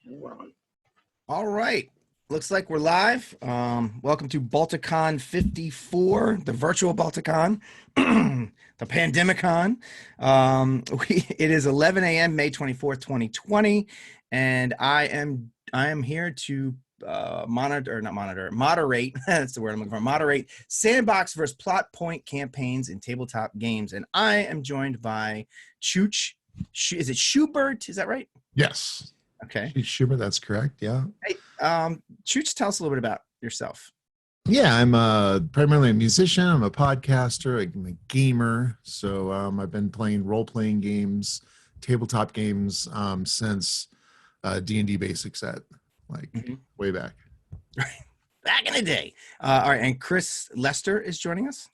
We're on. All right. Looks like we're live. Welcome to Balticon 54, the virtual Balticon, the Pandemicon. It is 11 a.m. May 24th, 2020, and I am here to moderate. That's the word I'm looking for. Moderate Sandbox versus Plot Point campaigns in tabletop games, and I am joined by Chooch. Is it Schubert? Is that right? Yes. Okay. Chooch Schubert, that's correct. Yeah. Hey, Chooch, tell us a little bit about yourself. Yeah, I'm primarily a musician. I'm a podcaster. I'm a gamer. So I've been playing role-playing games, tabletop games since D&D basic set, like way back. Back in the day. All right, and Chris Lester is joining us.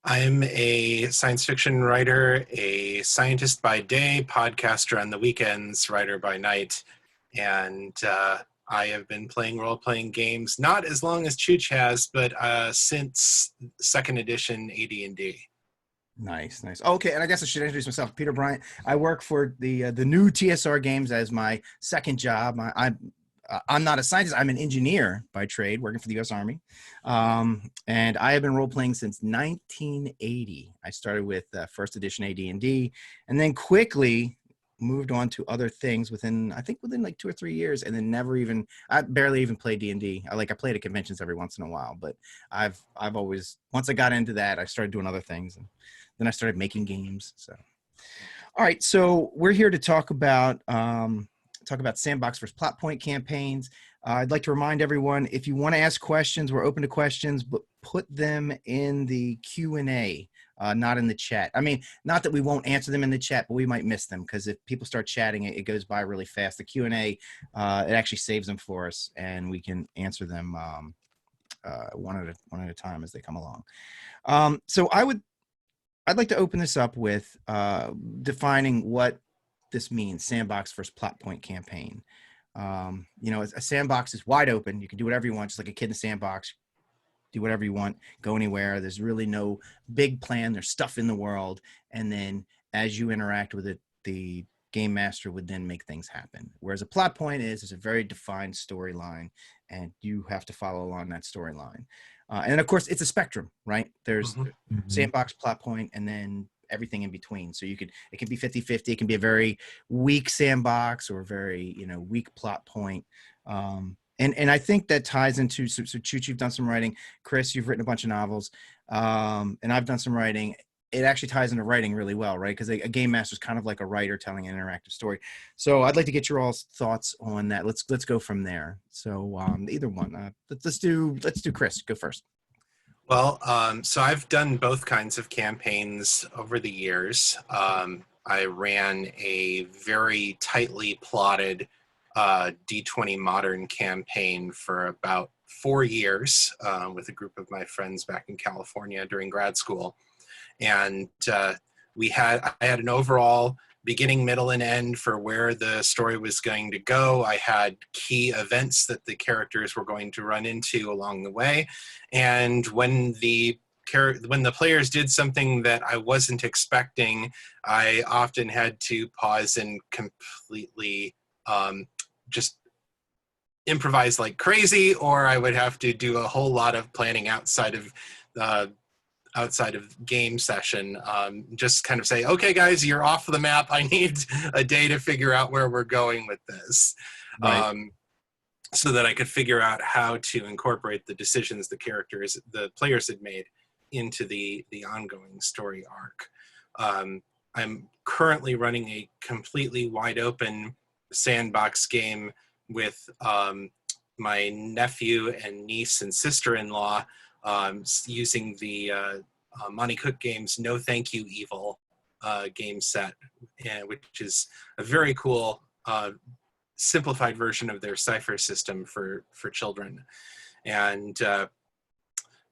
I'm a science fiction writer, a scientist by day, podcaster on the weekends, writer by night, and I have been playing role-playing games, not as long as Chooch has, but since second edition AD&D. Nice. Okay, and I guess I should introduce myself. Peter Bryant. I work for the new TSR Games as my second job. I'm not a scientist. I'm an engineer by trade, working for the U.S. Army. And I have been role-playing since 1980. I started with first edition AD&D, and then quickly moved on to other things within like 2 or 3 years, and then I barely even played D&D. I played at conventions every once in a while, but I've always, once I got into that, I started doing other things, and then I started making games. So, all right, so we're here to talk about Sandbox versus Plot Point campaigns. I'd like to remind everyone, if you want to ask questions, we're open to questions, but put them in the Q&A, not in the chat. I mean, not that we won't answer them in the chat, but we might miss them, because if people start chatting, it goes by really fast. The Q&A, it actually saves them for us, and we can answer them one at a time as they come along. So I'd like to open this up with defining what this means: sandbox versus plot point campaign. A sandbox is wide open. You can do whatever you want, just like a kid in a sandbox. Do whatever you want, go anywhere. There's really no big plan. There's stuff in the world, and then as you interact with it, the game master would then make things happen. Whereas a plot point is a very defined storyline, and you have to follow along that storyline. And of course, it's a spectrum, right? There's sandbox, plot point, and then everything in between. So it can be 50-50. It can be a very weak sandbox or a very, weak plot point. And I think that ties into, so Chooch, you've done some writing. Chris, you've written a bunch of novels. And I've done some writing. It actually ties into writing really well, right? Because a game master is kind of like a writer telling an interactive story. So I'd like to get your all's thoughts on that. Let's go from there. So either one. Let's do Chris. Go first. Well, so I've done both kinds of campaigns over the years. I ran a very tightly plotted D20 Modern campaign for about 4 years with a group of my friends back in California during grad school. And I had an overall beginning, middle, and end for where the story was going to go. I had key events that the characters were going to run into along the way. And when the players did something that I wasn't expecting, I often had to pause and completely just improvise like crazy, or I would have to do a whole lot of planning outside of game session, just kind of say, okay, guys, you're off the map. I need a day to figure out where we're going with this. Right. So that I could figure out how to incorporate the decisions the players had made into the ongoing story arc. I'm currently running a completely wide open sandbox game with my nephew and niece and sister-in-law, using the Monty Cook Games No Thank You Evil game set, which is a very cool simplified version of their cipher system for children. And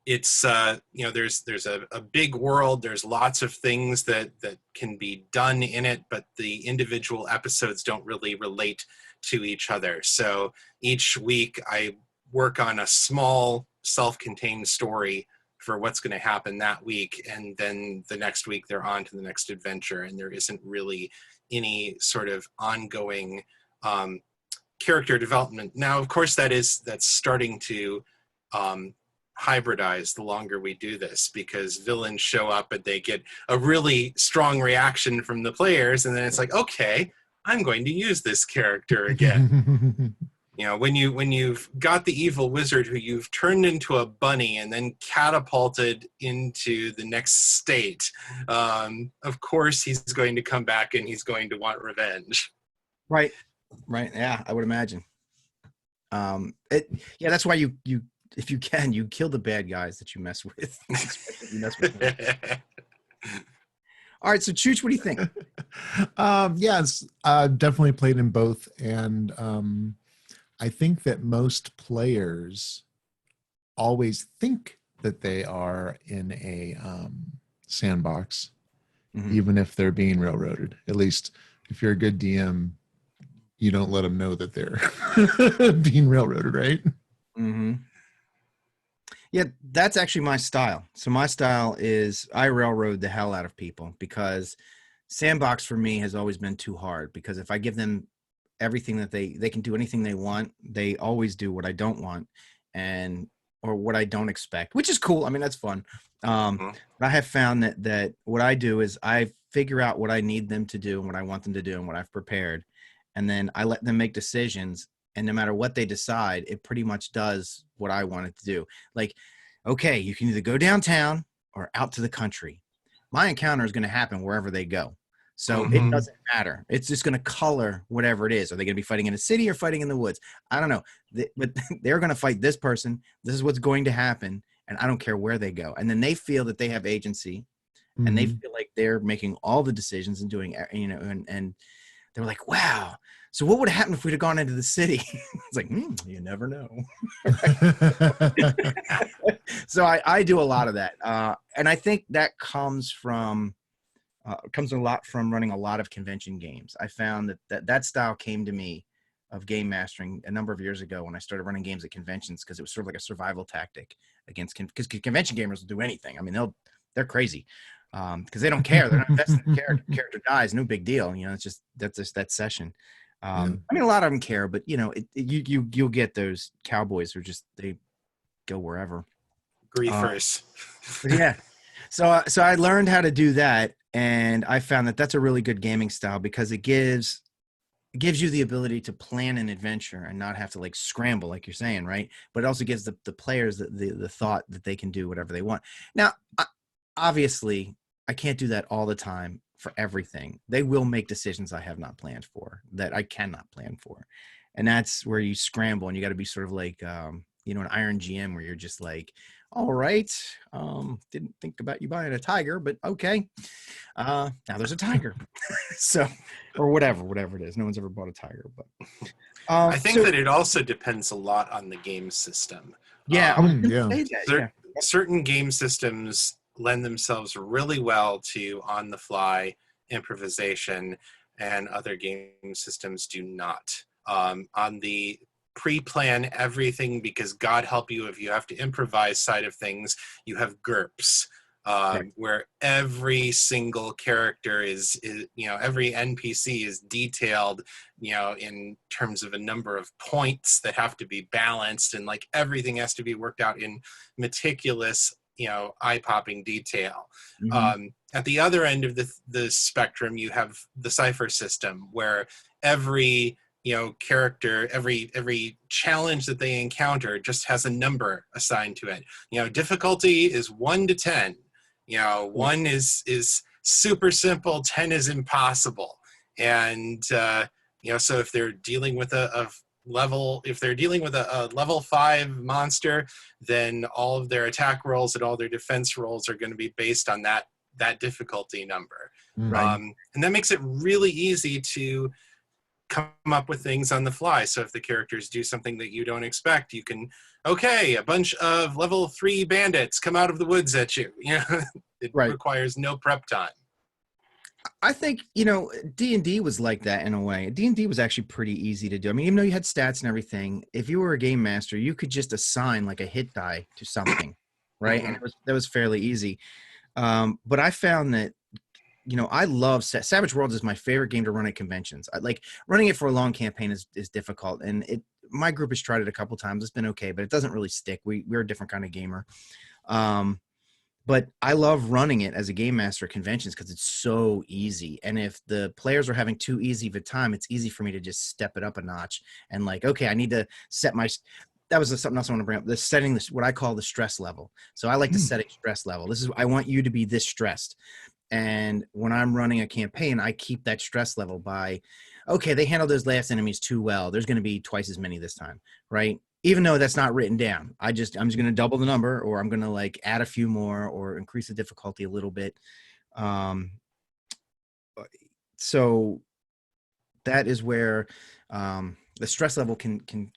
it's there's a big world. There's lots of things that can be done in it, but the individual episodes don't really relate to each other. So each week I work on a small self-contained story for what's going to happen that week, and then the next week they're on to the next adventure, and there isn't really any sort of ongoing character development. Now, of course, that's starting to hybridize the longer we do this, because villains show up and they get a really strong reaction from the players, and then it's like, okay, I'm going to use this character again. You know, when you've got the evil wizard who you've turned into a bunny and then catapulted into the next state, of course he's going to come back and he's going to want revenge. Right. Yeah, I would imagine. That's why you if you can, you kill the bad guys that you mess with. You mess with them. All right, so Chooch, what do you think? Yes, definitely played in both, and I think that most players always think that they are in a sandbox, even if they're being railroaded. At least if you're a good DM, you don't let them know that they're being railroaded, right? Mm-hmm. Yeah, that's actually my style. So my style is I railroad the hell out of people, because Sandbox for me has always been too hard, because if I give them everything that they can do anything they want, they always do what I don't want or what I don't expect, which is cool. I mean, that's fun. But I have found that what I do is I figure out what I need them to do and what I want them to do and what I've prepared. And then I let them make decisions. And no matter what they decide, it pretty much does what I want it to do. Like, okay, you can either go downtown or out to the country. My encounter is going to happen wherever they go. So it doesn't matter. It's just going to color whatever it is. Are they going to be fighting in a city or fighting in the woods? I don't know. But they're going to fight this person. This is what's going to happen. And I don't care where they go. And then they feel that they have agency, and they feel like they're making all the decisions and doing, and they're like, wow. So what would have happened if we'd have gone into the city? It's like, you never know. So I do a lot of that. And I think that comes a lot from running a lot of convention games. I found that style came to me of game mastering a number of years ago when I started running games at conventions, because it was sort of like a survival tactic against, because convention gamers will do anything. I mean, they're crazy. Because they don't care. They're not invested in the character. Character dies, no big deal. You know, it's just that session. I mean, a lot of them care, but you'll get those cowboys who they go wherever. Griefers. Yeah. So I learned how to do that, and I found that that's a really good gaming style, because it gives you the ability to plan an adventure and not have to like scramble, like you're saying, right? But it also gives the players the thought that they can do whatever they want. Now, obviously, I can't do that all the time for everything. They will make decisions I have not planned for, that I cannot plan for. And that's where you scramble, and you got to be sort of like, an Iron GM, where you're just like, all right, didn't think about you buying a tiger, but okay. Now there's a tiger. So, or whatever it is. No one's ever bought a tiger, but I think that it also depends a lot on the game system. Yeah. Certain game systems lend themselves really well to on-the-fly improvisation, and other game systems do not. On the pre-plan everything, because God help you if you have to improvise side of things, you have GURPS, where every single character is every NPC is detailed, in terms of a number of points that have to be balanced, and like everything has to be worked out in meticulous, eye-popping detail. At the other end of the spectrum, you have the cipher system, where every character, every challenge that they encounter just has a number assigned to it. Difficulty is 1 to 10. 1 is super simple, 10 is impossible. And so if they're dealing with a level 5 monster, then all of their attack rolls and all their defense rolls are going to be based on that difficulty number. And that makes it really easy to come up with things on the fly. So if the characters do something that you don't expect, you can, a bunch of level 3 bandits come out of the woods at you. It requires no prep time. I think, D&D was like that in a way. D&D was actually pretty easy to do. I mean, even though you had stats and everything, if you were a game master, you could just assign like a hit die to something, right? And that was fairly easy. But I found that I love Savage Worlds is my favorite game to run at conventions. I like running it for a long campaign is difficult, and my group has tried it a couple times. It's been okay, but it doesn't really stick. We're a different kind of gamer. But I love running it as a game master at conventions because it's so easy. And if the players are having too easy of a time, it's easy for me to just step it up a notch and like, okay, I need to set my. That was something else I want to bring up. The setting this what I call the stress level. So I like to set a stress level. I want you to be this stressed. And when I'm running a campaign, I keep that stress level by, okay, they handled those last enemies too well. There's going to be twice as many this time, right? Even though that's not written down, I'm just going to double the number, or I'm going to like add a few more, or increase the difficulty a little bit. So that is where the stress level can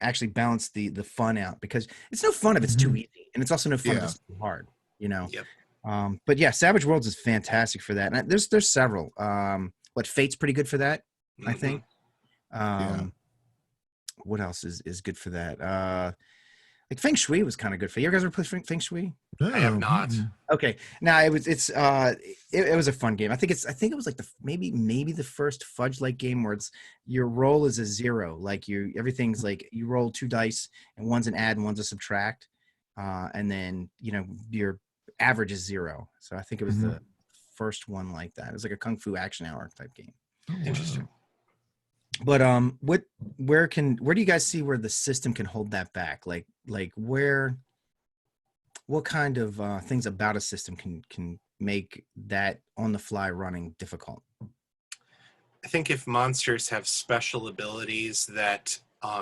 actually balance the fun out, because it's no fun if it's too easy, and it's also no fun if it's too hard, Yep. But yeah, Savage Worlds is fantastic for that. And there's several. Fate's pretty good for that, I think. What else is good for that? Like Feng Shui was kind of good for you. You guys ever play Feng Shui? I have not. Okay. Now it was a fun game. I think it was like maybe the first Fudge-like game where it's your roll is a 0. Like everything's like you roll 2 dice and one's an add and one's a subtract. And then your average is 0. So I think it was the first one like that. It was like a Kung Fu Action Hour type game. Interesting. But where do you guys see where the system can hold that back? Like what kind of things about a system can make that on the fly running difficult? I think if monsters have special abilities that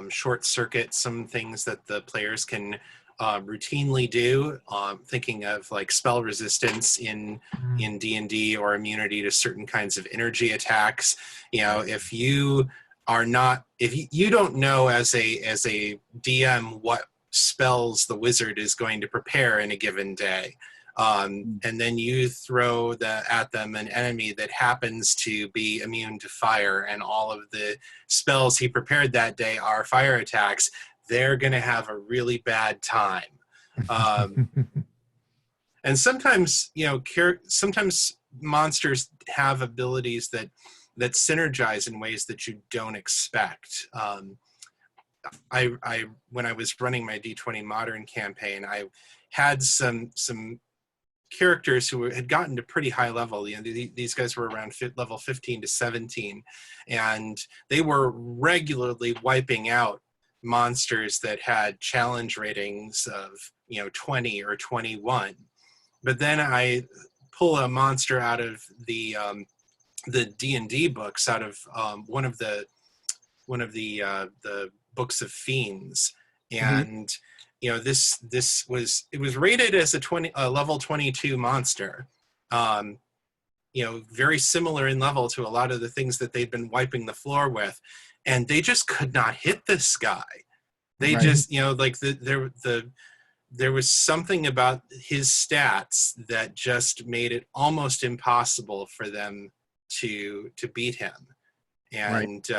short circuit some things that the players can routinely do, thinking of like spell resistance in D&D, or immunity to certain kinds of energy attacks. If you don't know as a DM what spells the wizard is going to prepare in a given day, and then you throw at them an enemy that happens to be immune to fire, and all of the spells he prepared that day are fire attacks, they're going to have a really bad time. And sometimes, sometimes monsters have abilities that synergize in ways that you don't expect. When I was running my D20 Modern campaign, I had some characters who had gotten to pretty high level. These guys were around level 15 to 17, and they were regularly wiping out monsters that had challenge ratings of 20 or 21. But then I pull a monster out of the D&D books, out of one of the books of fiends, and it was rated as a level 22 monster, very similar in level to a lot of the things that they'd been wiping the floor with, and they just could not hit this guy. They just there was something about his stats that just made it almost impossible for them to beat him, and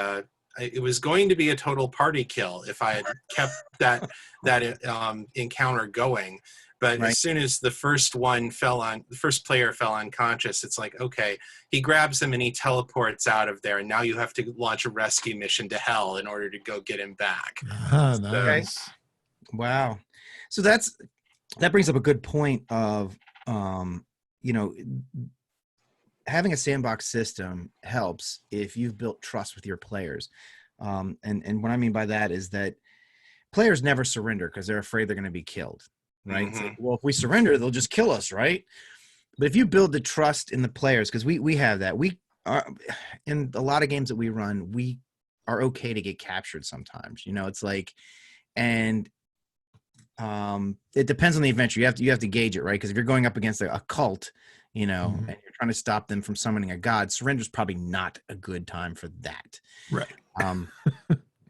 it was going to be a total party kill if I had kept that encounter going. But as soon as the first player fell unconscious, it's like, okay, he grabs him and he teleports out of there, and now you have to launch a rescue mission to hell in order to go get him back. Nice. Wow. So that brings up a good point of having a sandbox system helps if you've built trust with your players. And what I mean by that is that players never surrender because they're afraid they're going to be killed, right? It's like, well, if we surrender, they'll just kill us, right? But if you build the trust in the players, because we have that. We are, in a lot of games that we run, we are okay to get captured sometimes. It's like, and it depends on the adventure. You have to gauge it, right? Because if you're going up against a cult, and you're trying to stop them from summoning a god, surrender is probably not a good time for that. Right.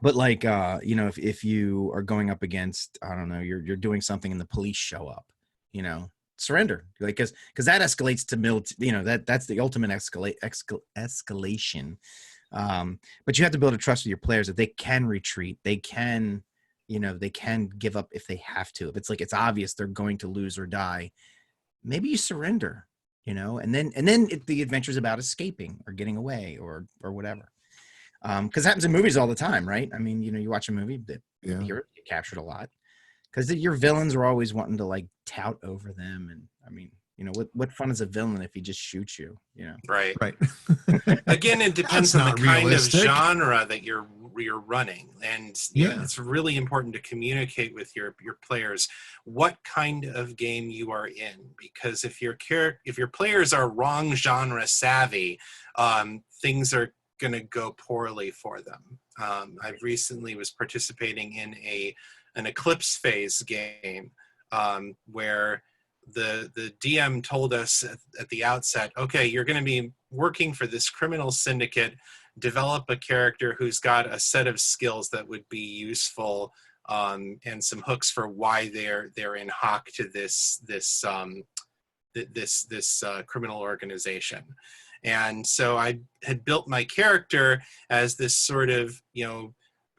But like, if you are going up against, I don't know, you're doing something and the police show up, surrender, like, because that escalates to that's the ultimate escalation. But you have to build a trust with your players that they can retreat, they can give up if they have to. If it's like it's obvious they're going to lose or die, maybe you surrender. and then the adventure is about escaping or getting away or whatever. Because it happens in movies all the time, right? I mean, you watch a movie, the heroes get captured a lot because your villains are always wanting to like tout over them, and I mean, what fun is a villain if he just shoots you? Right. Again, it depends on the kind of genre that you're running, and it's really important to communicate with your players what kind of game you are in, because if your players are wrong genre savvy, things are going to go poorly for them. I recently was participating in an Eclipse phase game where the DM told us at the outset, okay, you're going to be working for this criminal syndicate, develop a character who's got a set of skills that would be useful, and some hooks for why they're in hock to this criminal organization. And so I had built my character as this sort of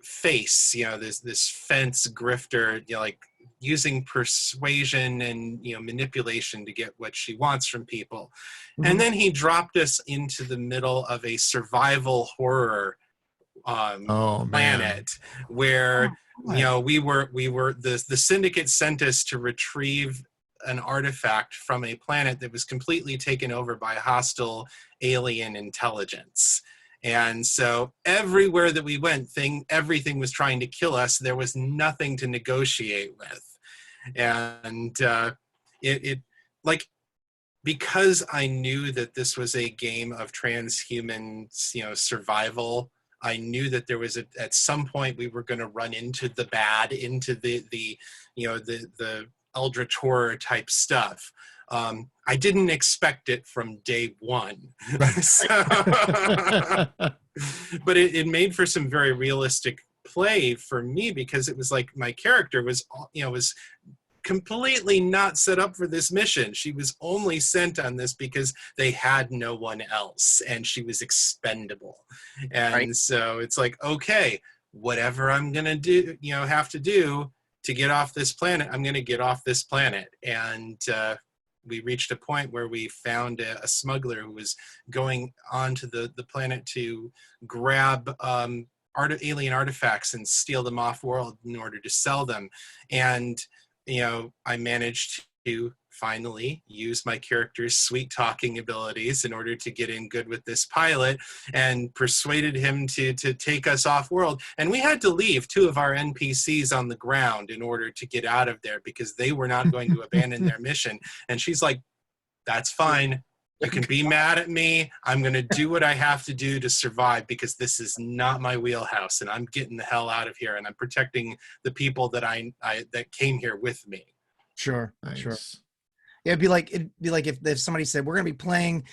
face, this fence grifter, like using persuasion and manipulation to get what she wants from people. Mm-hmm. And then he dropped us into the middle of a survival horror planet where we were the syndicate sent us to retrieve an artifact from a planet that was completely taken over by hostile alien intelligence. And so everywhere that we went, everything was trying to kill us. There was nothing to negotiate with. And it because I knew that this was a game of transhuman, survival, I knew that there was at some point we were going to run into the bad, into the eldritch horror type stuff. I didn't expect it from day one. But it made for some very realistic play for me, because it was like my character was completely not set up for this mission. She was only sent on this because they had no one else, and she was expendable. And so it's like, okay, whatever I'm gonna do, have to do to get off this planet, I'm gonna get off this planet. And we reached a point where we found a smuggler who was going onto the planet to grab alien artifacts and steal them off world in order to sell them. And I managed to finally use my character's sweet talking abilities in order to get in good with this pilot, and persuaded him to take us off world. And we had to leave 2 of our NPCs on the ground in order to get out of there, because they were not going to abandon their mission. And she's like, that's fine. You can be mad at me. I'm going to do what I have to do to survive, because this is not my wheelhouse, and I'm getting the hell out of here, and I'm protecting the people that that came here with me. Sure. Nice. Sure. Yeah, it'd be like if somebody said, we're going to be playing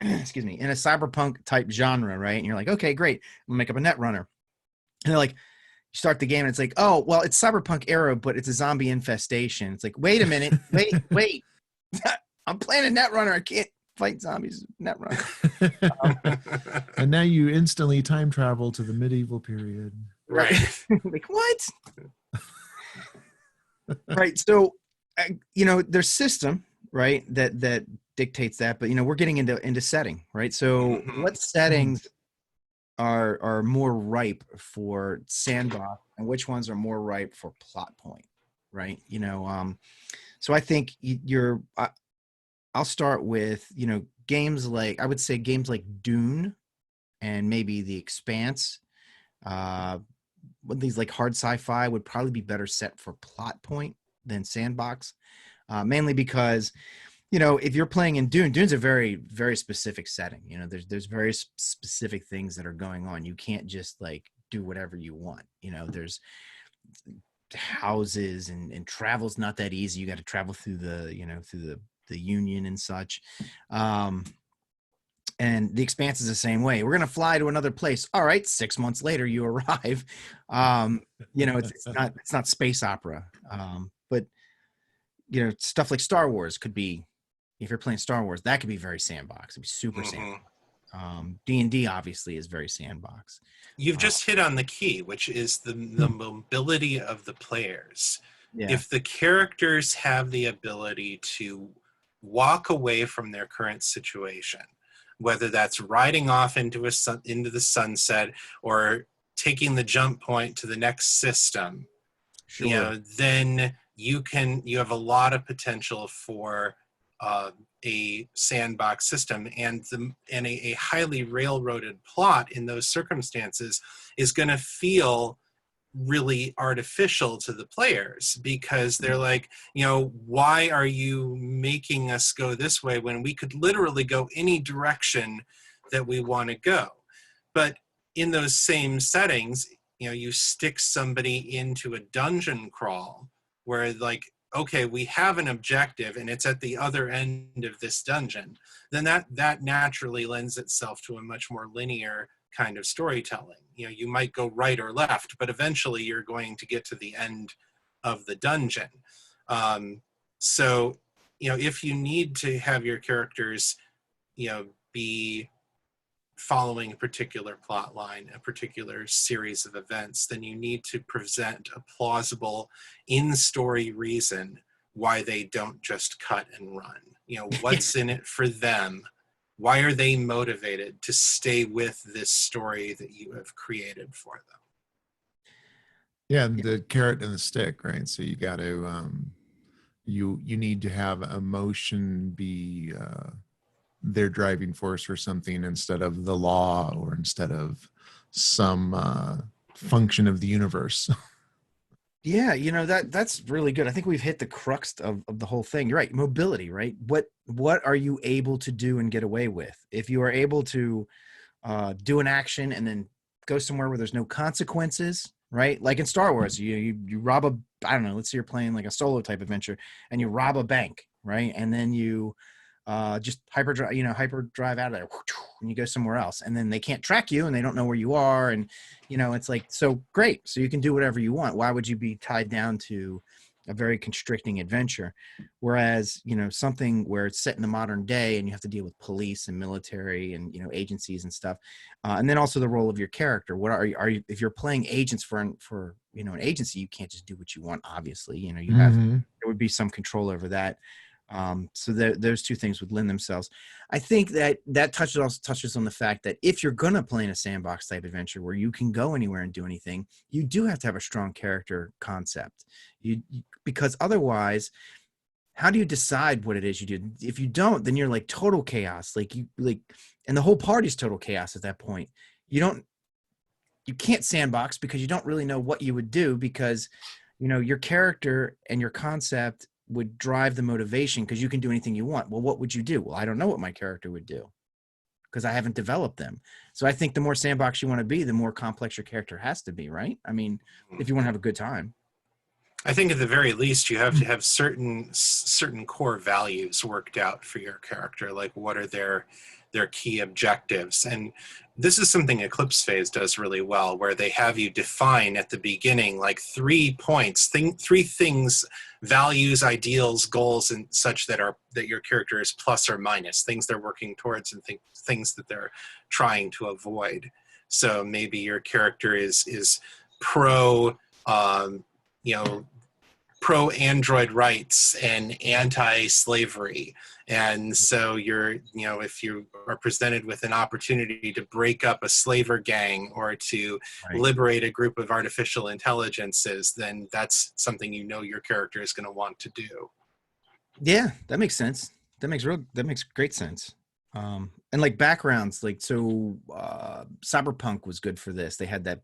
excuse me, in a cyberpunk type genre, right? And you're like, okay, great. We'll make up a Netrunner. And they're like, you start the game and it's like, oh, well, it's cyberpunk era, but it's a zombie infestation. It's like, wait a minute, wait. I'm playing a Netrunner. I can't fight zombies. Netrunner. And now you instantly time travel to the medieval period. Right. Like, what? Right. So, there's system, right, that dictates that. But, we're getting into setting, right? So what settings are more ripe for Sandbox, and which ones are more ripe for plot point, right? So I think I'll start with, games like, I would say games like Dune and maybe The Expanse. These like hard sci-fi would probably be better set for plot point than Sandbox. Mainly because, if you're playing in Dune's a very, very specific setting. There's very specific things that are going on. You can't just like do whatever you want. There's houses and travel's not that easy. You got to travel through the Union and such. And The Expanse is the same way. We're going to fly to another place. All right. 6 months later, you arrive. It's not space opera. But stuff like Star Wars could be, if you're playing Star Wars, that could be very Sandbox. It'd be super Sandbox. D&D obviously is very Sandbox. You've just hit on the key, which is the mobility of the players. Yeah. If the characters have the ability to walk away from their current situation, whether that's riding off into the sunset or taking the jump point to the next system, Sure. then you have a lot of potential for a sandbox system, and a highly railroaded plot in those circumstances is going to feel really artificial to the players, because they're like, why are you making us go this way when we could literally go any direction that we want to go? But in those same settings, you stick somebody into a dungeon crawl where, like, okay, we have an objective and it's at the other end of this dungeon, then that naturally lends itself to a much more linear kind of storytelling. You might go right or left, but eventually you're going to get to the end of the dungeon. So, if you need to have your characters, be following a particular plot line, a particular series of events, then you need to present a plausible in-story reason why they don't just cut and run. What's in it for them? Why are they motivated to stay with this story that you have created for them? Yeah, the carrot and the stick, right? So you got to you need to have emotion be their driving force or something, instead of the law or instead of some function of the universe. Yeah, that's really good. I think we've hit the crux of the whole thing. You're right. Mobility, right? What are you able to do and get away with? If you are able to do an action and then go somewhere where there's no consequences, right? Like in Star Wars, you rob I don't know, let's say you're playing like a solo type adventure and you rob a bank, right? And then you just hyperdrive out of there and you go somewhere else, and then they can't track you and they don't know where you are, and it's like, so great, so you can do whatever you want. Why would you be tied down to a very constricting adventure? Whereas something where it's set in the modern day and you have to deal with police and military and agencies and stuff, and then also the role of your character. What are you if you're playing agents for an agency, you can't just do what you want, obviously. You have there would be some control over that. So those two things would lend themselves. I think that also touches on the fact that if you're going to play in a sandbox type adventure where you can go anywhere and do anything, you do have to have a strong character concept. Because otherwise, how do you decide what it is you do? If you don't, then you're like total chaos. And the whole party's total chaos at that point. You can't sandbox because you don't really know what you would do, because your character and your concept would drive the motivation, because you can do anything you want. Well, what would you do? Well, I don't know what my character would do because I haven't developed them. So I think the more sandbox you want to be, the more complex your character has to be, right? I mean, if you want to have a good time. I think at the very least you have to have certain core values worked out for your character, like what are their key objectives. And this is something Eclipse Phase does really well, where they have you define at the beginning like 3 points, 3 things, values, ideals, goals, and such that your character is plus or minus, things they're working towards and things that they're trying to avoid. So maybe your character is pro pro-Android rights and anti-slavery. And so if you are presented with an opportunity to break up a slaver gang or to liberate a group of artificial intelligences, then that's something your character is going to want to do. Yeah, that makes sense. That makes great sense. And like backgrounds, Cyberpunk was good for this. They had that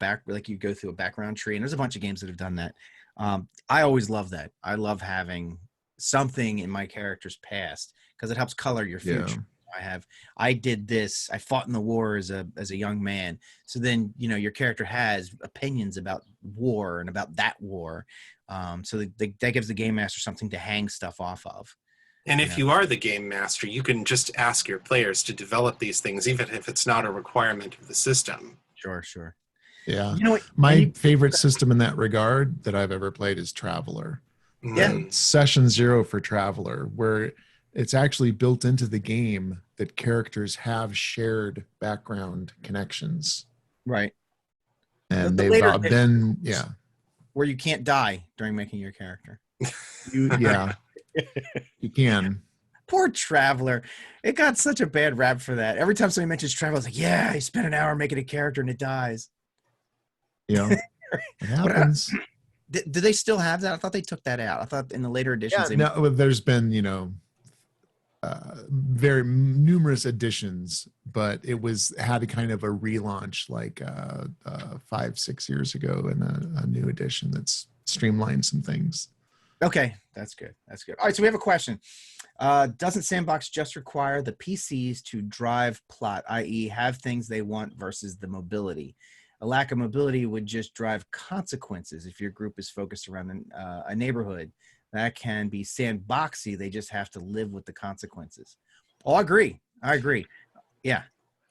you go through a background tree, and there's a bunch of games that have done that. I always love that. I love having something in my character's past because it helps color your future. Yeah. I did this. I fought in the war as a young man. So then, your character has opinions about war and about that war. So that gives the game master something to hang stuff off of. And if you are the game master, you can just ask your players to develop these things, even if it's not a requirement of the system. Sure. Yeah. My favorite system in that regard that I've ever played is Traveler. Yeah. Session 0 for Traveler, where it's actually built into the game that characters have shared background connections. Right. And they've been, where you can't die during making your character. You can. Poor Traveler. It got such a bad rap for that. Every time somebody mentions Traveler, it's like, yeah, he spent an hour making a character and it dies. Yeah, it But happens. do they still have that? I thought they took that out. I thought in the later editions Yeah, no, there's been, very numerous editions, but it had a kind of a relaunch like 5-6 years ago, and a new edition that's streamlined some things. Okay, that's good. That's good. All right, so we have a question. Doesn't Sandbox just require the PCs to drive plot, i.e., have things they want versus the mobility? A lack of mobility would just drive consequences if your group is focused around a neighborhood. That can be sandboxy. They just have to live with the consequences. Oh, I agree. Yeah.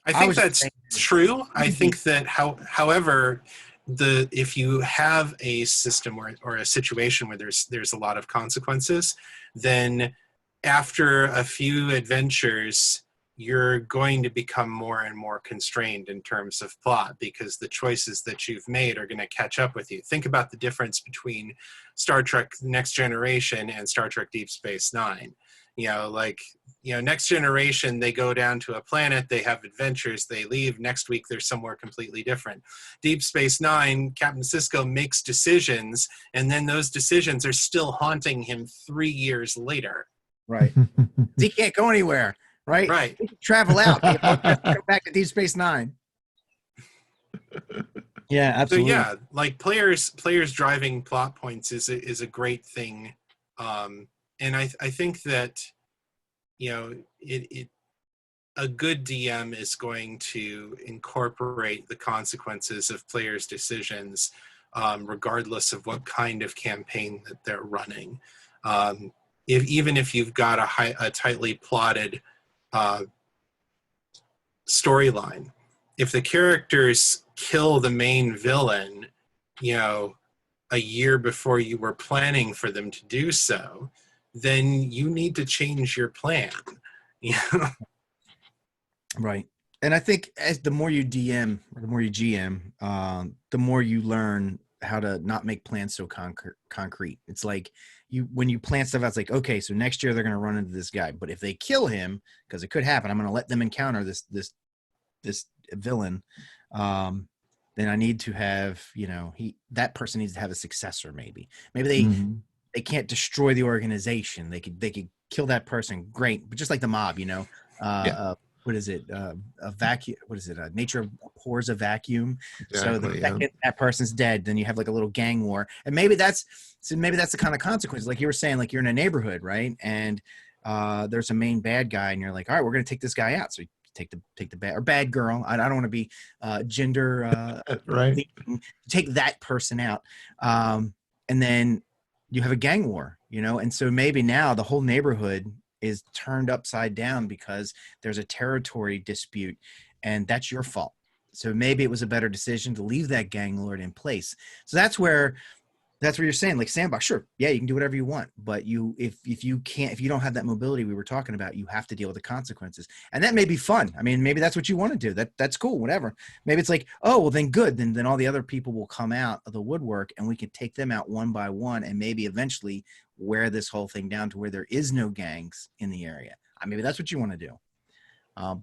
I think was just that's saying- true. I think that however, if you have a system or a situation where there's a lot of consequences, then after a few adventures, you're going to become more and more constrained in terms of plot, because the choices that you've made are going to catch up with you. Think about the difference between Star Trek Next Generation and Star Trek Deep Space Nine. Next Generation, they go down to a planet, they have adventures, they leave. Next week, they're somewhere completely different. Deep Space Nine, Captain Sisko makes decisions, and then those decisions are still haunting him 3 years later. Right. He can't go anywhere. Right. Right. He can travel out. He has to come back to Deep Space Nine. Yeah, absolutely. So yeah, like players driving plot points is a great thing, and I think that a good DM is going to incorporate the consequences of players' decisions, regardless of what kind of campaign that they're running. Even if you've got a tightly plotted storyline, if the characters kill the main villain, a year before you were planning for them to do so, then you need to change your plan. Right. And I think as the more you DM or the more you GM, the more you learn how to not make plans so concrete. It's like when you plan stuff out, it's like, okay, so next year they're going to run into this guy, but if they kill him, because it could happen, I'm going to let them encounter this villain. Then I need to have, that person needs to have a successor. Maybe they can't destroy the organization. They could kill that person. Great. But just like the mob, what is it? A vacuum. What is it? Nature abhors a vacuum. Exactly, so the second that person's dead, then you have like a little gang war. And maybe that's the kind of consequence. Like you were saying, like you're in a neighborhood, right? And there's a main bad guy, and you're like, all right, we're going to take this guy out. So you take the bad girl. I don't want to be gender right. Take that person out, and then you have a gang war, and so maybe now the whole neighborhood is turned upside down because there's a territory dispute, and that's your fault. So maybe it was a better decision to leave that gang lord in place. So that's where you're saying, like Sandbox, sure, yeah, you can do whatever you want, but if you don't have that mobility we were talking about, you have to deal with the consequences. And that may be fun. I mean, maybe that's what you want to do. That's cool, whatever. Maybe it's like, oh, well then good. Then all the other people will come out of the woodwork and we can take them out one by one and maybe eventually wear this whole thing down to where there is no gangs in the area. Maybe that's what you want to do.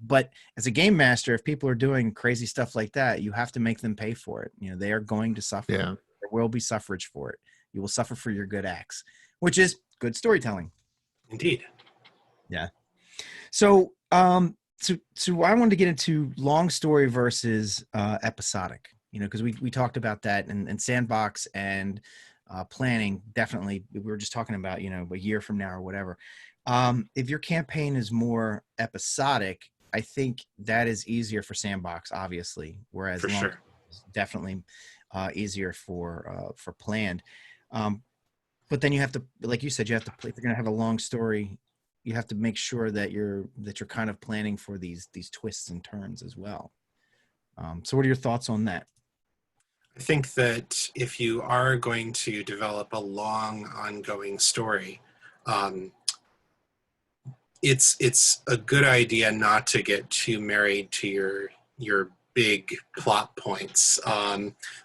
But as a game master, if people are doing crazy stuff like that, you have to make them pay for it. They are going to suffer. Yeah. There will be suffrage for it. You will suffer for your good acts, which is good storytelling. Indeed. Yeah. So, so I wanted to get into long story versus episodic, because we talked about that and Sandbox and planning. Definitely. We were just talking about, a year from now or whatever. If your campaign is more episodic, I think that is easier for Sandbox, obviously, whereas For sure. is definitely easier for planned. But then you have to, like you said, if you're going to have a long story, you have to make sure that you're kind of planning for these twists and turns as well. So what are your thoughts on that? I think that if you are going to develop a long ongoing story, it's a good idea not to get too married to your big plot points.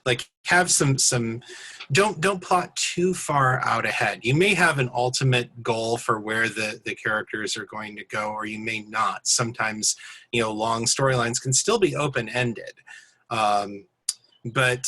Like have some don't plot too far out ahead. You may have an ultimate goal for where the characters are going to go, or you may not. Sometimes, long storylines can still be open-ended. But,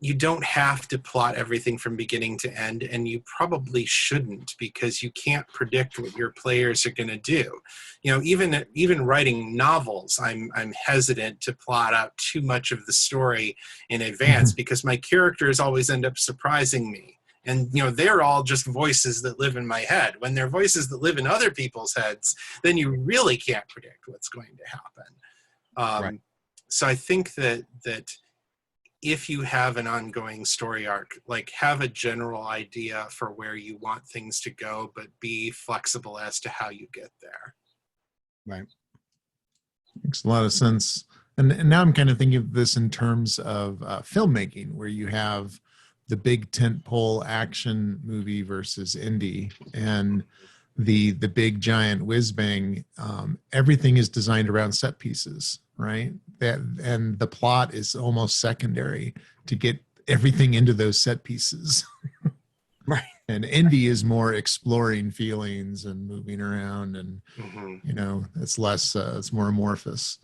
you don't have to plot everything from beginning to end, and you probably shouldn't, because you can't predict what your players are going to do. Even writing novels, I'm hesitant to plot out too much of the story in advance because my characters always end up surprising me. And, they're all just voices that live in my head. When they're voices that live in other people's heads, then you really can't predict what's going to happen. Right. So I think that if you have an ongoing story arc, like have a general idea for where you want things to go, but be flexible as to how you get there. Right. Makes a lot of sense. And now I'm kind of thinking of this in terms of filmmaking, where you have the big tentpole action movie versus indie, and the big giant whiz bang. Everything is designed around set pieces, right? And the plot is almost secondary to get everything into those set pieces. Right. And indie is more exploring feelings and moving around, and it's less it's more amorphous.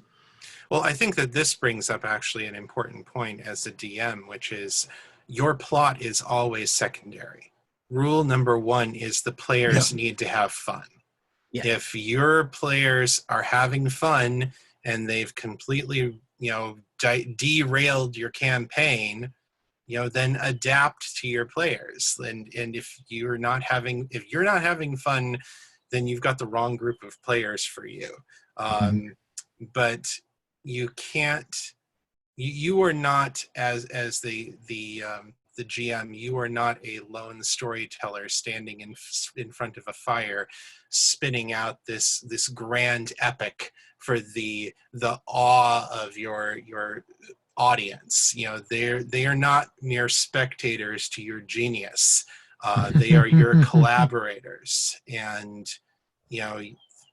Well, I think that this brings up actually an important point as a DM, which is your plot is always secondary. Rule number one is the players need to have fun. Yeah. If your players are having fun and they've completely, derailed your campaign, then adapt to your players. And if you're not having fun, then you've got the wrong group of players for you. But you can't. You are not as the GM. You are not a lone storyteller standing in front of a fire, spinning out this grand epic for the awe of your audience. They are not mere spectators to your genius. They are your collaborators, and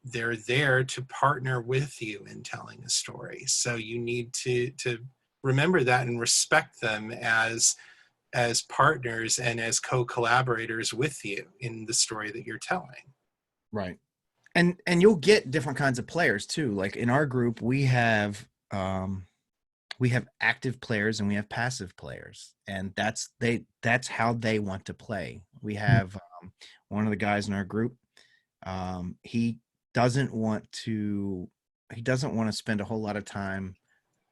they're there to partner with you in telling a story. So you need to remember that and respect them as partners and as co-collaborators with you in the story that you're telling. Right. And you'll get different kinds of players too. Like in our group, we have active players and we have passive players, and that's how they want to play. We have one of the guys in our group. He doesn't want to spend a whole lot of time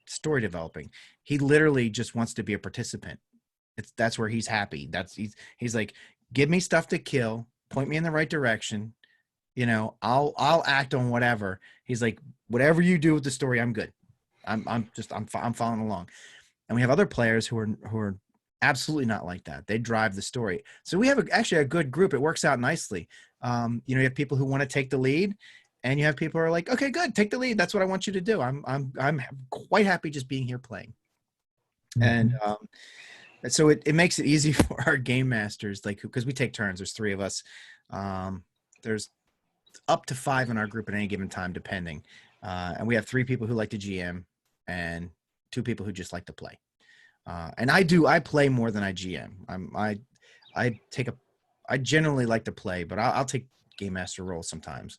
story developing. He literally just wants to be a participant. That's where he's happy. He's like, give me stuff to kill, point me in the right direction. I'll act on whatever. He's like, whatever you do with the story, I'm good. I'm following along. And we have other players who are absolutely not like that. They drive the story. So we have actually a good group. It works out nicely. You have people who want to take the lead, and you have people who are like, okay, good, take the lead. That's what I want you to do. I'm quite happy just being here playing. And so it makes it easy for our game masters, like, because we take turns. There's 3 of us. There's up to 5 in our group at any given time, depending. And we have 3 people who like to GM and 2 people who just like to play. And I play more than I GM. I generally like to play, but I'll take game master roles sometimes.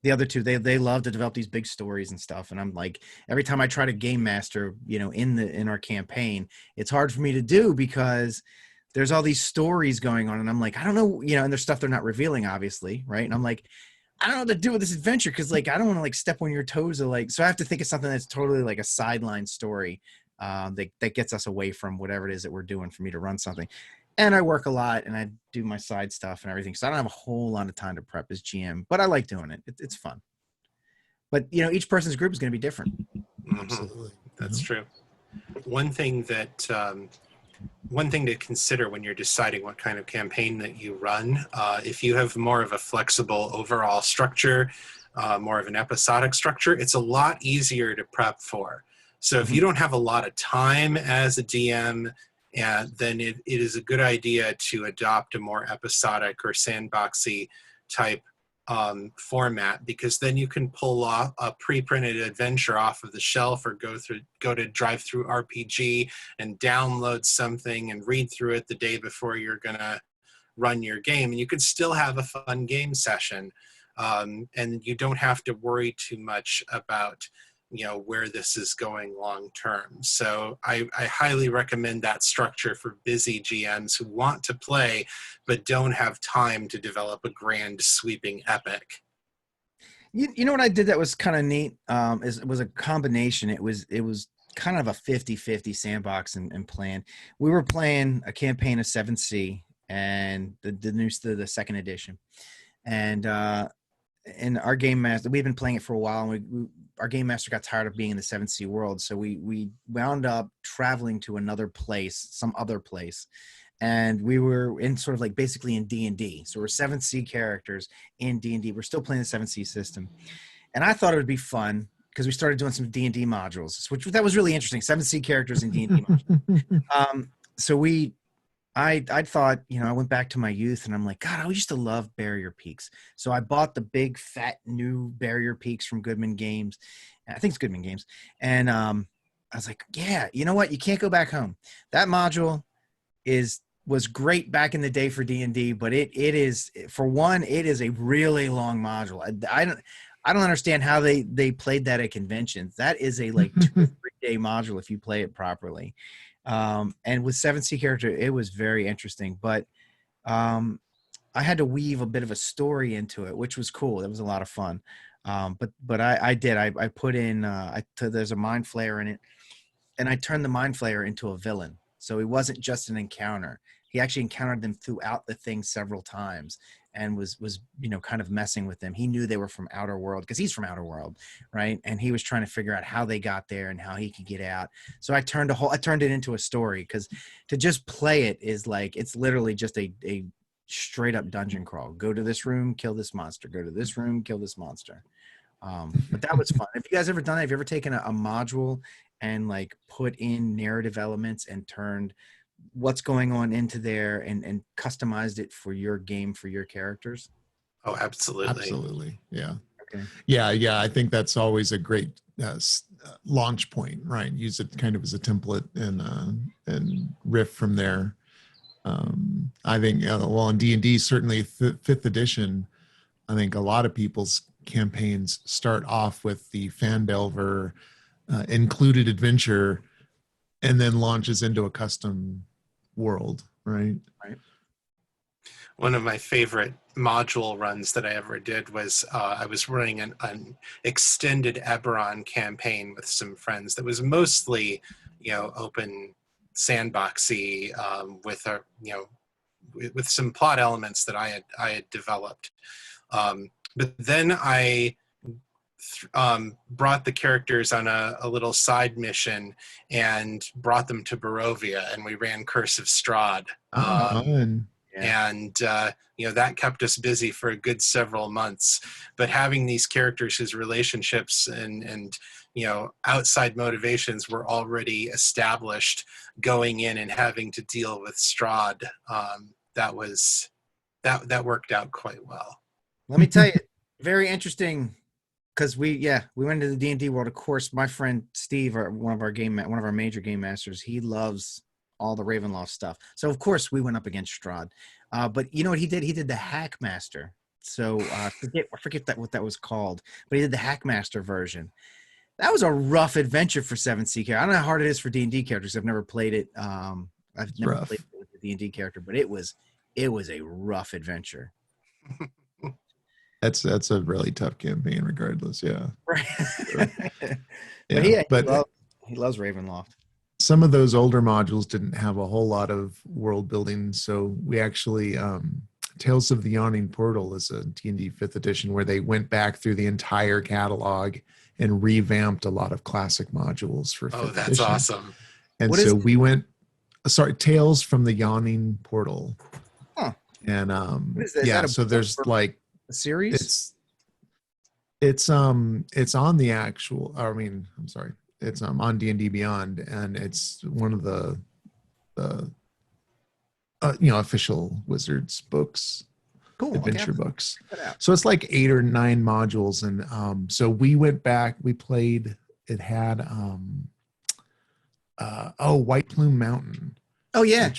The other 2, they love to develop these big stories and stuff. And I'm like, every time I try to game master, in our campaign, it's hard for me to do because there's all these stories going on. And I'm like, I don't know, and there's stuff they're not revealing, obviously. Right. And I'm like, I don't know what to do with this adventure, because like I don't want to like step on your toes, or so I have to think of something that's totally like a sideline story that gets us away from whatever it is that we're doing for me to run something. And I work a lot and I do my side stuff and everything, so I don't have a whole lot of time to prep as GM, but I like doing it. It's fun. But each person's group is going to be different. Absolutely, that's true. One thing to consider when you're deciding what kind of campaign that you run, if you have more of a flexible overall structure, more of an episodic structure, it's a lot easier to prep for. So if you don't have a lot of time as a DM, then it is a good idea to adopt a more episodic or sandboxy type format, because then you can pull off a pre-printed adventure off of the shelf, or go to drive-through RPG and download something and read through it the day before you're gonna run your game, and you could still have a fun game session, and you don't have to worry too much about where this is going long term. So I highly recommend that structure for busy GMs who want to play but don't have time to develop a grand sweeping epic. You know what I did that was kind of neat? It was a combination. It was kind of a 50-50 sandbox and plan. We were playing a campaign of 7th Sea and the second edition. And our game master, we've been playing it for a while, and our game master got tired of being in the 7th Sea world, so we wound up traveling to some other place, and we were in sort of like basically in D&D. So we're 7th Sea characters in D&D. We're still playing the 7th Sea system, and I thought it would be fun because we started doing some D&D modules, that was really interesting. 7th Sea characters in D&D modules. So I thought, I went back to my youth and I'm like, God, I used to love Barrier Peaks. So I bought the big fat new Barrier Peaks from Goodman Games. I think it's Goodman Games. And I was like, yeah, you know what? You can't go back home. That module was great back in the day for D&D, but it is, for one, it is a really long module. I don't understand how they played that at conventions. That is a like 2 or 3 day module if you play it properly. And with 7th Sea character, it was very interesting, but I had to weave a bit of a story into it, which was cool. It was a lot of fun. But I put in, there's a mind flayer in it, and I turned the mind flayer into a villain. So he wasn't just an encounter. He actually encountered them throughout the thing several times and was kind of messing with them. He knew they were from Outer World because he's from Outer World, right? And he was trying to figure out how they got there and how he could get out. So I turned it into a story, because to just play it is like, it's literally just a straight up dungeon crawl. Go to this room, kill this monster. Go to this room, kill this monster. But that was fun. Have you guys ever done that? Have you ever taken a module and like put in narrative elements and turned what's going on into there and customized it for your game, for your characters? Oh, absolutely. Yeah. Okay. Yeah. I think that's always a great launch point, right? Use it kind of as a template and riff from there. I think, well, in D&D, certainly 5th edition, I think a lot of people's campaigns start off with the Fandelver included adventure and then launches into a custom world, right? Right. One of my favorite module runs that I ever did was I was running an extended Eberron campaign with some friends that was mostly, open sandboxy, with some plot elements that I had developed. But then I brought the characters on a little side mission and brought them to Barovia, and we ran Curse of Strahd. Fun. Yeah. And that kept us busy for a good several months. But having these characters whose relationships and outside motivations were already established, going in and having to deal with Strahd, that worked out quite well. Let me tell you, very interesting, because we went into the D&D world. Of course, my friend Steve, one of our major game masters, he loves all the Ravenloft stuff. So of course we went up against Strahd. But you know what he did? He did the Hackmaster. So I forget what that was called, but he did the Hackmaster version. That was a rough adventure for 7th Sea character. I don't know how hard it is for D&D characters. I've never played it. I've never played it with a D&D character, but it was a rough adventure. That's a really tough campaign regardless. Yeah. Right. Yeah. But he loves Ravenloft. Some of those older modules didn't have a whole lot of world building. So we actually, Tales of the Yawning Portal is a D&D 5th edition where they went back through the entire catalog and revamped a lot of classic modules for 5th edition. Oh, that's awesome. And so we went, Tales from the Yawning Portal. Huh. And yeah, so there's like a series. It's on the actual, I'm sorry. It's on D&D Beyond, and it's one of the official Wizards books. Cool. adventure Okay, books. check that out. So it's like 8 or 9 modules, and so we went back. We played. It had White Plume Mountain, Oh yeah,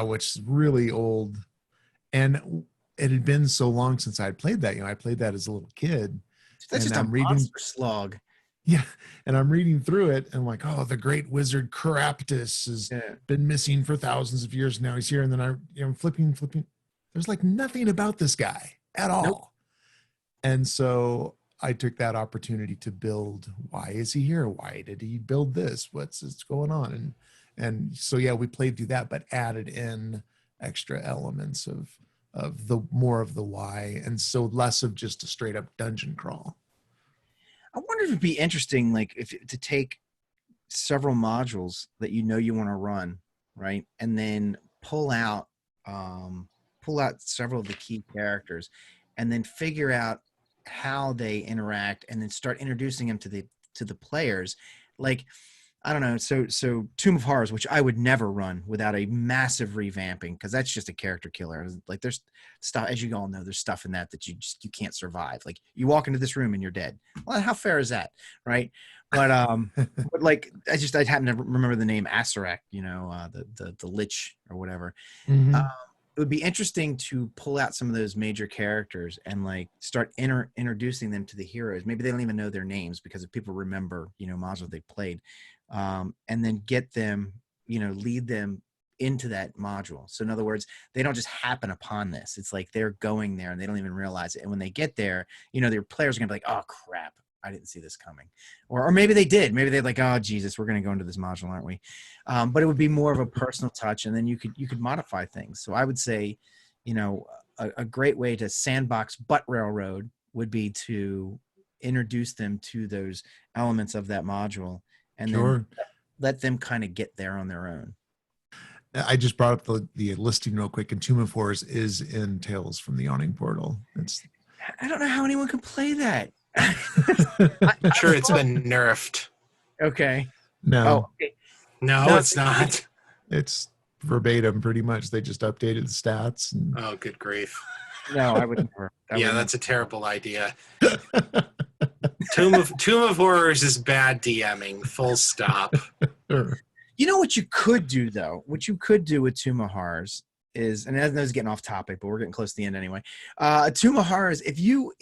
which is really old, and it had been so long since I had played that. I played that as a little kid, that's and just a I'm reading. monster slog. Yeah, and I'm reading through it, and I'm like, oh, the great wizard Caraptus has Yeah. been missing for thousands of years. Now he's here, and then I'm flipping. There's like nothing about this guy at all. Nope. And so I took that opportunity to build. Why is he here? Why did he build this? What's going on? And so yeah, we played through that, but added in extra elements of the more of the why, and so less of just a straight up dungeon crawl. I wonder if it'd be interesting, like if to take several modules that you want to run, right, and then pull out several of the key characters, and then figure out how they interact, and then start introducing them to the players, like. I don't know. So Tomb of Horrors, which I would never run without a massive revamping, because that's just a character killer. Like there's stuff, as you all know, there's stuff in that you can't survive. Like you walk into this room and you're dead. Well, how fair is that, right? But but like I happen to remember the name Asarak, the Lich or whatever. Mm-hmm. It would be interesting to pull out some of those major characters and like start introducing them to the heroes. Maybe they don't even know their names, because if people remember, modules they played. And then get them, lead them into that module. So in other words, they don't just happen upon this. It's like they're going there and they don't even realize it. And when they get there, their players are gonna be like, oh crap, I didn't see this coming. Or maybe they did. Maybe they're like, oh Jesus, we're gonna go into this module, aren't we? But it would be more of a personal touch, and then you could modify things. So I would say, a great way to sandbox butt railroad would be to introduce them to those elements of that module, and then let them kind of get there on their own. I just brought up the listing real quick, and Tomb of Horrors is in Tales from the Yawning Portal. I don't know how anyone can play that. I'm sure it's been nerfed. Okay. No. Oh, okay. No, it's not. It's verbatim, pretty much. They just updated the stats. Oh, good grief. No, I would never. That's a terrible idea. Tomb of Horrors is bad DMing, full stop. You know what you could do, though? What you could do with Tomb of Horrors is, and I know it's getting off topic, but we're getting close to the end anyway. Tomb of Horrors, if you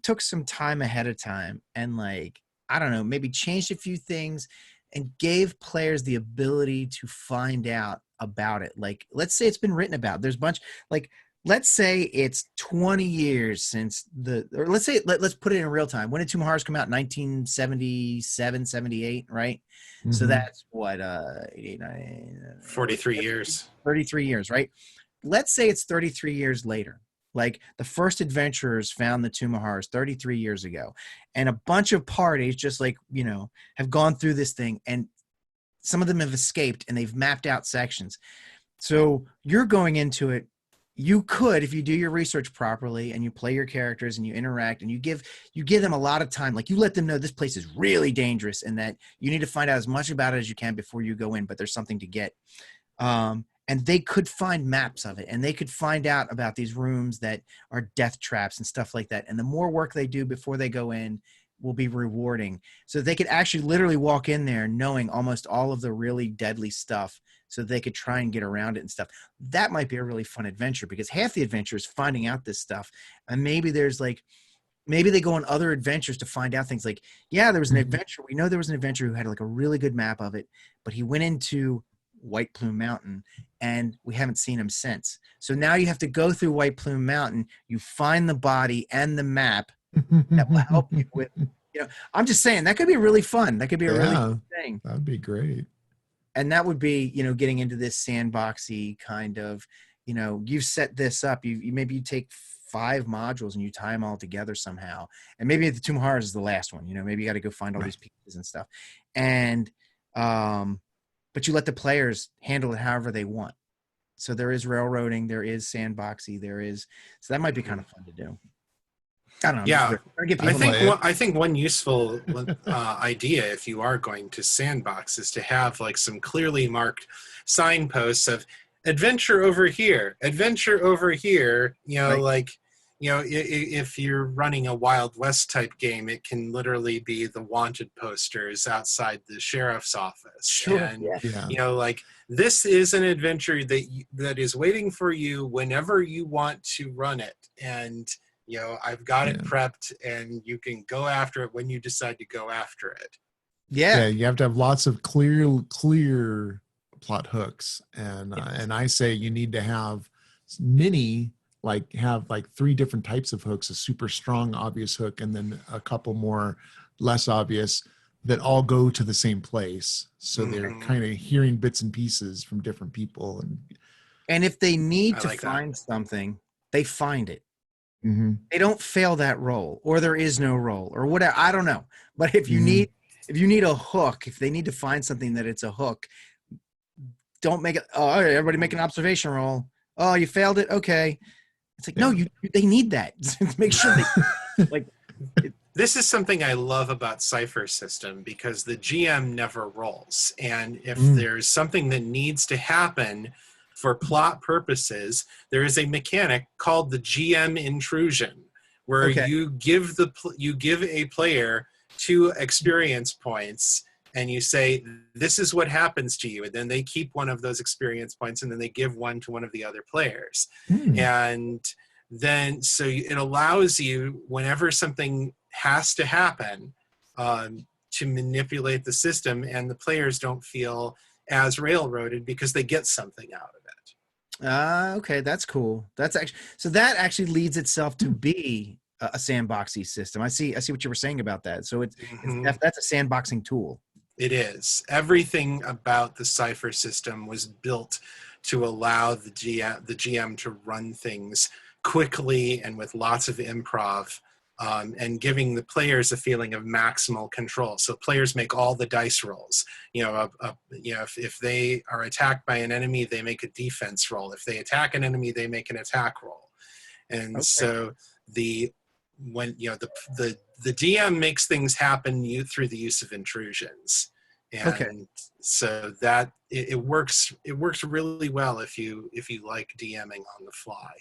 took some time ahead of time and, like, I don't know, maybe changed a few things and gave players the ability to find out about it. Like, let's say it's been written about. There's a bunch, like, let's say it's 20 years since or let's say, let's put it in real time. When did Tomb of Horrors come out? 1977, 78, right? Mm-hmm. So that's what, 43 years. 33 years, right? Let's say it's 33 years later. Like the first adventurers found the Tomb of Horrors 33 years ago. And a bunch of parties just like, have gone through this thing, and some of them have escaped and they've mapped out sections. So you're going into it. You could, if you do your research properly and you play your characters and you interact and you give them a lot of time, like you let them know this place is really dangerous and that you need to find out as much about it as you can before you go in, but there's something to get. And they could find maps of it, and they could find out about these rooms that are death traps and stuff like that. And the more work they do before they go in will be rewarding. So they could actually literally walk in there knowing almost all of the really deadly stuff, so they could try and get around it and stuff. That might be a really fun adventure, because half the adventure is finding out this stuff. And maybe they go on other adventures to find out things like, yeah, there was an adventure. We know there was an adventurer who had like a really good map of it, but he went into White Plume Mountain and we haven't seen him since. So now you have to go through White Plume Mountain. You find the body and the map that will help you with, I'm just saying that could be really fun. That could be a really fun thing. That'd be great. And that would be, getting into this sandboxy kind of, you've set this up. Maybe you take 5 modules and you tie them all together somehow. And maybe the Tomb of Horrors is the last one. Maybe you got to go find all these pieces and stuff. And, but you let the players handle it however they want. So there is railroading, there is sandboxy, so that might be kind of fun to do. I don't know. Yeah, I think one useful idea, if you are going to sandbox, is to have like some clearly marked signposts of adventure over here, adventure over here. Right. Like, if you're running a Wild West type game, it can literally be the wanted posters outside the sheriff's office. Sure. And, Yeah. like, this is an adventure that is waiting for you whenever you want to run it. And, I've got it prepped, and you can go after it when you decide to go after it. Yeah, you have to have lots of clear plot hooks, and I say you need to have many, have 3 different types of hooks: a super strong, obvious hook, and then a couple more less obvious that all go to the same place. So they're kind of hearing bits and pieces from different people, and if they need to find something, they find it. They don't fail that roll, or there is no roll, or whatever. I don't know, but if you need a hook, if they need to find something that it's a hook, don't make it. Oh, everybody make an observation roll. Oh, you failed it. Okay, it's like no, they need that. Make sure they This is something I love about Cypher system, because the GM never rolls, and if there's something that needs to happen for plot purposes, there is a mechanic called the GM intrusion, where you give a player 2 experience points, and you say, this is what happens to you, and then they keep one of those experience points, and then they give one to one of the other players. And then so it allows you, whenever something has to happen, to manipulate the system, and the players don't feel as railroaded because they get something out of it. Okay, that's cool. That actually leads itself to be a sandboxy system. I see what you were saying about that. So that's a sandboxing tool. It is. Everything about the Cypher system was built to allow the GM to run things quickly and with lots of improv, and giving the players a feeling of maximal control. So players make all the dice rolls. If they are attacked by an enemy, they make a defense roll. If they attack an enemy, they make an attack roll. And so the DM makes things happen through the use of intrusions. And so that it works really well if you like DMing on the fly.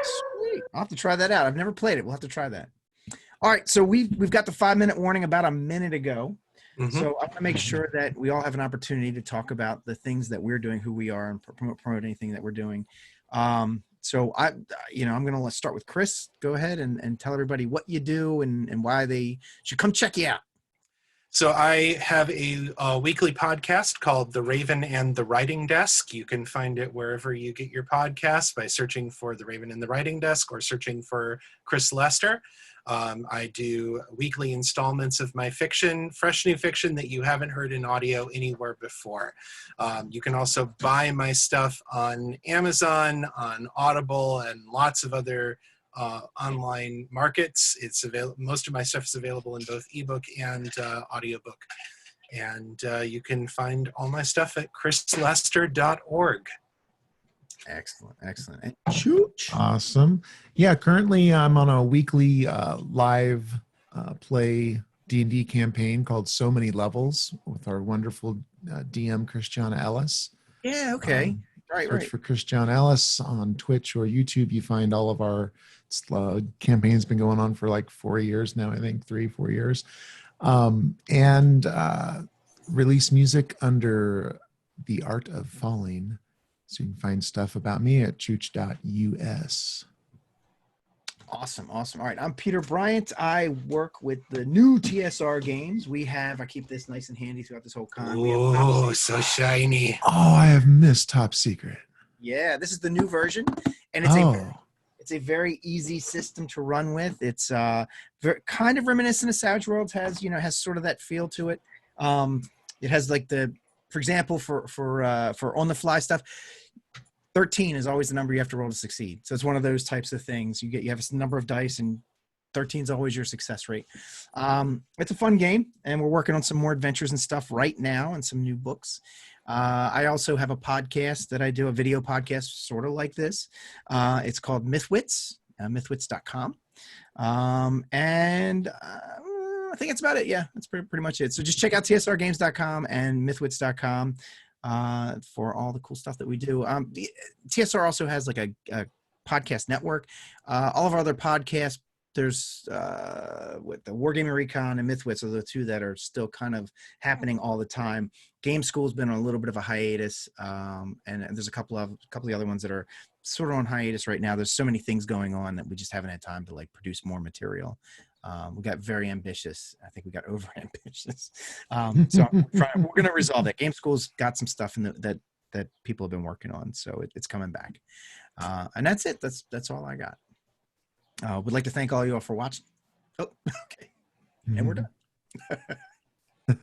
Sweet. I'll have to try that out. I've never played it. We'll have to try that. All right, so we've got the 5-minute warning about a minute ago. So I want to make sure that we all have an opportunity to talk about the things that we're doing, who we are, and promote anything that we're doing. So I'm going to start with Chris. Go ahead and tell everybody what you do and why they should come check you out. So I have a weekly podcast called The Raven and the Writing Desk. You can find it wherever you get your podcasts by searching for The Raven and the Writing Desk or searching for Chris Lester. I do weekly installments of my fiction, fresh new fiction that you haven't heard in audio anywhere before. You can also buy my stuff on Amazon, on Audible, and lots of other online markets. It's available. Most of my stuff is available in both ebook and audiobook. And you can find all my stuff at chrislester.org. Excellent. And Chooch. Awesome. Yeah, currently I'm on a weekly live play D&D campaign called So Many Levels with our wonderful DM Christiana Ellis. Yeah, okay. Search for Christiana Ellis on Twitch or YouTube. You find all of our campaign's been going on for like 4 years now, I think 3-4 years. And release music under The Art of Falling. So you can find stuff about me at chooch.us. Awesome. All right. I'm Peter Bryant. I work with the new TSR games. I keep this nice and handy throughout this whole con. Oh, so shiny. Oh, I have missed Top Secret. Yeah, this is the new version. And it's a very easy system to run with. It's kind of reminiscent of Savage Worlds, has sort of that feel to it. It has for example, for on the fly stuff, 13 is always the number you have to roll to succeed. So it's one of those types of things. You have a number of dice, and 13 is always your success rate. It's a fun game, and we're working on some more adventures and stuff right now, and some new books. I also have a podcast that I do, a video podcast sort of like this. It's called Mythwits, mythwits.com. And I think that's about it. Yeah, that's pretty much it. So just check out tsrgames.com and mythwits.com. for all the cool stuff that we do. The TSR also has like a podcast network. All of our other podcasts, there's with the Wargaming Recon and Mythwits are the two that are still kind of happening all the time. Game School's been on a little bit of a hiatus, and there's a couple of the other ones that are sort of on hiatus right now. There's so many things going on that we just haven't had time to like produce more material. We got very ambitious. I think we got over ambitious. So we're going to resolve that. Game School's got some stuff in that people have been working on, so it's coming back. And that's it. That's all I got. Would like to thank all you all for watching. Oh, okay. And we're done.